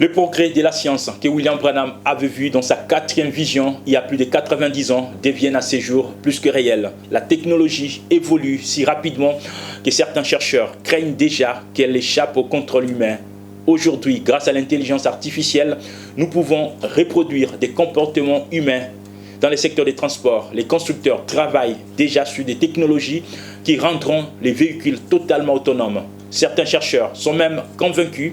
Le progrès de la science que William Branham avait vu dans sa 4e vision il y a plus de 90 ans deviennent à ce jour plus que réels. La technologie évolue si rapidement que certains chercheurs craignent déjà qu'elle échappe au contrôle humain. Aujourd'hui, grâce à l'intelligence artificielle, nous pouvons reproduire des comportements humains. Dans les secteurs des transports, les constructeurs travaillent déjà sur des technologies qui rendront les véhicules totalement autonomes. Certains chercheurs sont même convaincus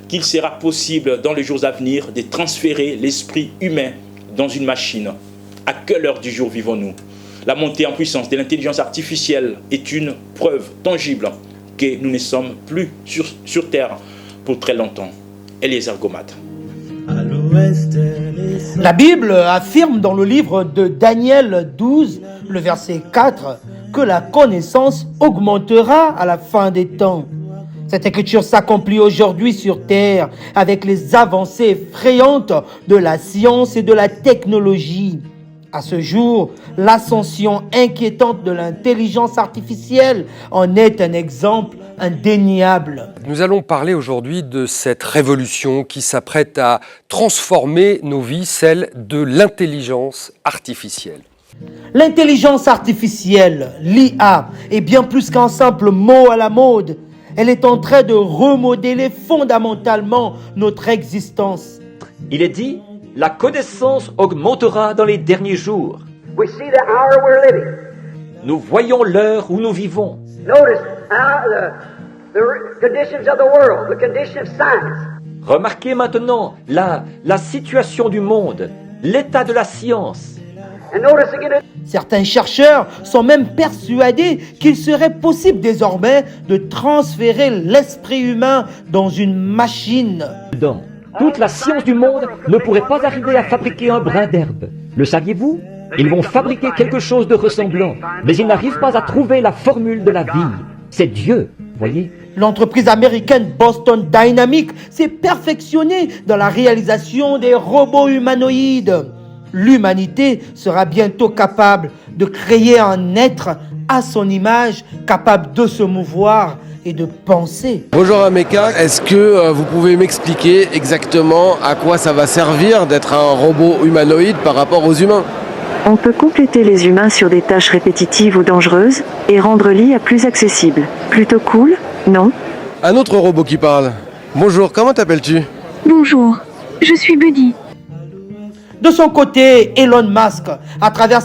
qu'il sera possible dans les jours à venir de transférer l'esprit humain dans une machine. À quelle heure du jour vivons-nous? La montée en puissance de l'intelligence artificielle est une preuve tangible que nous ne sommes plus sur Terre pour très longtemps. Eliezer Gomat. La Bible affirme dans le livre de Daniel 12, le verset 4, que la connaissance augmentera à la fin des temps. Cette écriture s'accomplit aujourd'hui sur Terre avec les avancées effrayantes de la science et de la technologie. À ce jour, l'ascension inquiétante de l'intelligence artificielle en est un exemple indéniable. Nous allons parler aujourd'hui de cette révolution qui s'apprête à transformer nos vies, celle de l'intelligence artificielle. L'intelligence artificielle, l'IA, est bien plus qu'un simple mot à la mode. Elle est en train de remodeler fondamentalement notre existence. Il est dit, la connaissance augmentera dans les derniers jours. We see the hour we're living. Nous voyons l'heure où nous vivons. Notice the conditions of the world, the condition of science. Remarquez maintenant la situation du monde, l'état de la science. And notice again, Certains chercheurs sont même persuadés qu'il serait possible désormais de transférer l'esprit humain dans une machine. Toute la science du monde ne pourrait pas arriver à fabriquer un brin d'herbe. Le saviez-vous? Ils vont fabriquer quelque chose de ressemblant, mais ils n'arrivent pas à trouver la formule de la vie. C'est Dieu, voyez? L'entreprise américaine Boston Dynamics s'est perfectionnée dans la réalisation des robots humanoïdes. L'humanité sera bientôt capable de créer un être à son image, capable de se mouvoir et de penser. Bonjour Ameka, est-ce que vous pouvez m'expliquer exactement à quoi ça va servir d'être un robot humanoïde par rapport aux humains? On peut compléter les humains sur des tâches répétitives ou dangereuses et rendre l'IA plus accessible. Plutôt cool, non? Un autre robot qui parle. Bonjour, comment t'appelles-tu? Bonjour, je suis Buddy. De son côté, Elon Musk, à travers